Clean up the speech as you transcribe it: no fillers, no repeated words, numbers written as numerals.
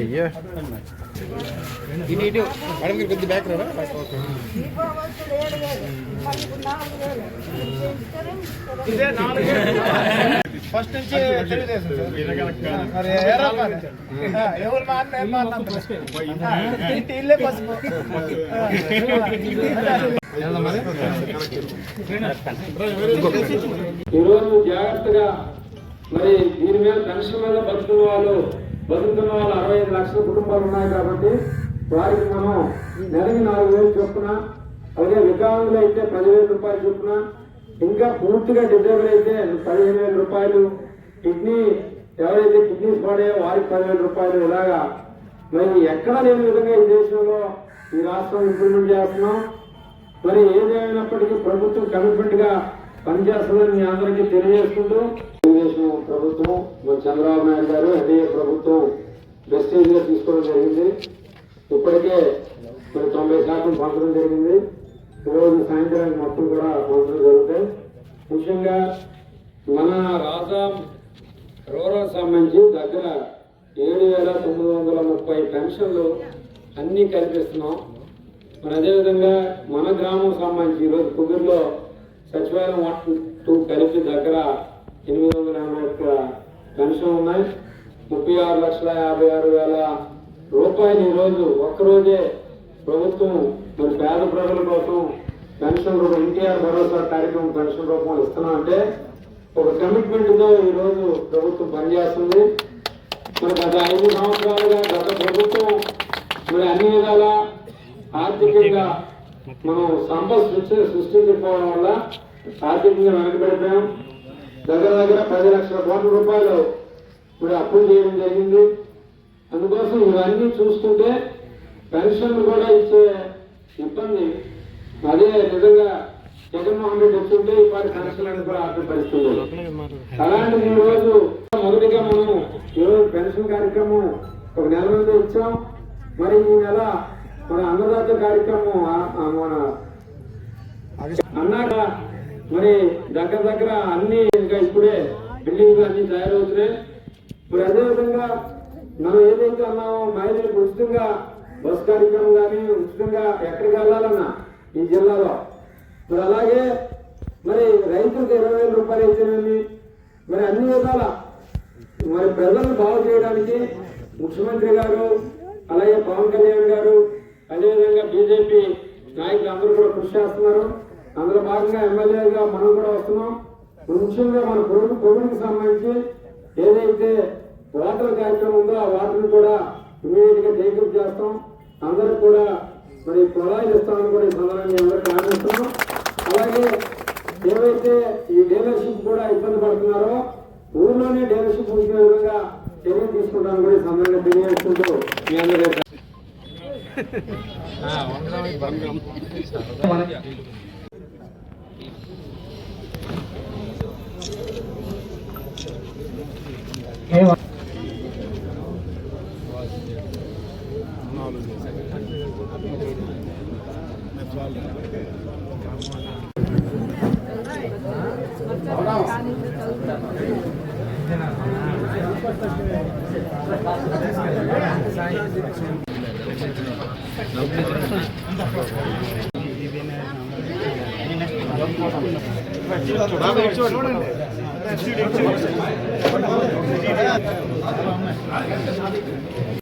అయ్యో ఇటు మేడం మీరు కొద్ది బ్యాక్ రారా ఫస్ట్ నుంచి ఎవరు ఇల్లే పసుపు ఈరోజు జాగ్రత్తగా మరి దీని మీద పెన్షన్ మీద బతుకుతున్న వాళ్ళు 65 లక్షల కుటుంబాలు ఉన్నాయి కాబట్టి వారికి మనం నెలకి 4,000 చొప్పున, అలాగే వికలాంగులు అయితే 10,000 రూపాయలు చొప్పున, ఇంకా పూర్తిగా డిజేబుల్ అయితే 15,000 రూపాయలు, ఎవరైతే కిడ్నీస్ పడాయో వారికి 10,000 రూపాయలు, ఇలాగా మరి ఎక్కడా లేని విధంగా ఈ దేశంలో ఈ రాష్ట్రం ఇంప్లిమెంట్ చేస్తున్నాం. మరి ఏదేమైనప్పటికీ ప్రభుత్వం కమిట్మెంట్ గా పనిచేస్తుందని మీ అందరికీ తెలియజేసుకుంటూ, తెలుగుదేశం ప్రభుత్వం మరి చంద్రబాబు నాయుడు గారు ఎన్డీఏ ప్రభుత్వం ప్రెస్టేజ్ గా తీసుకోవడం జరిగింది. ఇప్పటికే మరి 90% పంచడం జరిగింది. ఈరోజు సాయంత్రానికి మొత్తం కూడా పంచడం జరుగుతాయి. ముఖ్యంగా మన రాజాం రూరల్ సంబంధించి దగ్గర 7,930 పెన్షన్లు అన్నీ కల్పిస్తున్నాం. మరి అదేవిధంగా మన గ్రామం సంబంధించి ఈరోజు కుదురులో సచివాలయం 1, 2 కలిపి దగ్గర 881 పెన్షన్ ఉన్నాయి. 36,56,000 రూపాయలు ఈరోజు ఒక్కరోజే ప్రభుత్వం మరి పేద ప్రజల కోసం పెన్షన్ రూపం ఎన్టీఆర్ భరోసా కార్యక్రమం పెన్షన్ రూపంలో ఇస్తున్నామంటే ఒక కమిట్మెంట్ తో ఈరోజు ప్రభుత్వం పనిచేస్తుంది. మరి గత 5 సంవత్సరాలుగా గత ప్రభుత్వం మరి అన్ని విధాల ఆర్థికంగా మనం సంపద సృష్టించకపోవడం వల్ల ఆర్థికంగా వెనకబడిపోయాం. దగ్గర 10 లక్షల కోట్ల రూపాయలు ఇప్పుడు అప్పులు చేయడం జరిగింది. అందుకోసం ఇవన్నీ చూసుకుంటే పెన్షన్లు కూడా ఇచ్చే ఇబ్బంది, అదే నిజంగా జగన్మోహన్ రెడ్డి వచ్చుంటే ఇప్పటి పెన్షన్లను కూడా ఆర్థిక పరిస్థితులు. అలాంటిది ఈ రోజు మొదటిగా మనం ఈరోజు పెన్షన్ కార్యక్రమం ఒక నెల నుండి ఇచ్చాం. మరి ఈ నెల మన అన్నదాత కార్యక్రమం మన అన్నాక మరి దగ్గర అన్ని ఇంకా ఇప్పుడే బిల్డింగ్లు అన్ని తయారవుతున్నాయి. మరి అదేవిధంగా మనం ఏదైతే అన్నామో మహిళలకు ఉచితంగా బస్ కార్యక్రమం కానీ ఉచితంగా ఎక్కడికి వెళ్ళాలన్నా ఈ జిల్లాలో, మరి అలాగే మరి రైతులకు 20,000 రూపాయలు అయితేనేమి మరి అన్ని విధాల మరి ప్రజలను బాగు చేయడానికి ముఖ్యమంత్రి గారు, అలాగే పవన్ కళ్యాణ్ గారు, అదేవిధంగా బీజేపీ నాయకులు అందరూ కూడా కృషి చేస్తున్నారు. అందులో భాగంగా ఎమ్మెల్యేగా మనం కూడా వస్తున్నాం. ముఖ్యంగా మన పొరుగుకి సంబంధించి ఏదైతే వాటర్ కార్యక్రమం ఉందో ఆ వాటర్ని కూడా ఇమీడియట్ గా టేకప్ చేస్తాం. అందరికి కూడా మరి పొలాయిలు ఇస్తామని కూడా ఈ సందర్భంగా అందరికీ ఆనందిస్తున్నాం. అలాగే ఏవైతే ఈ డీలర్షిప్ కూడా ఇబ్బంది పడుతున్నారో ఊర్లోనే డీలర్షిప్ ఉండే విధంగా చర్యలు తీసుకుంటామని కూడా ఈ సందర్భంగా తెలియజేసుకుంటూ మీ అందరూ చూడండి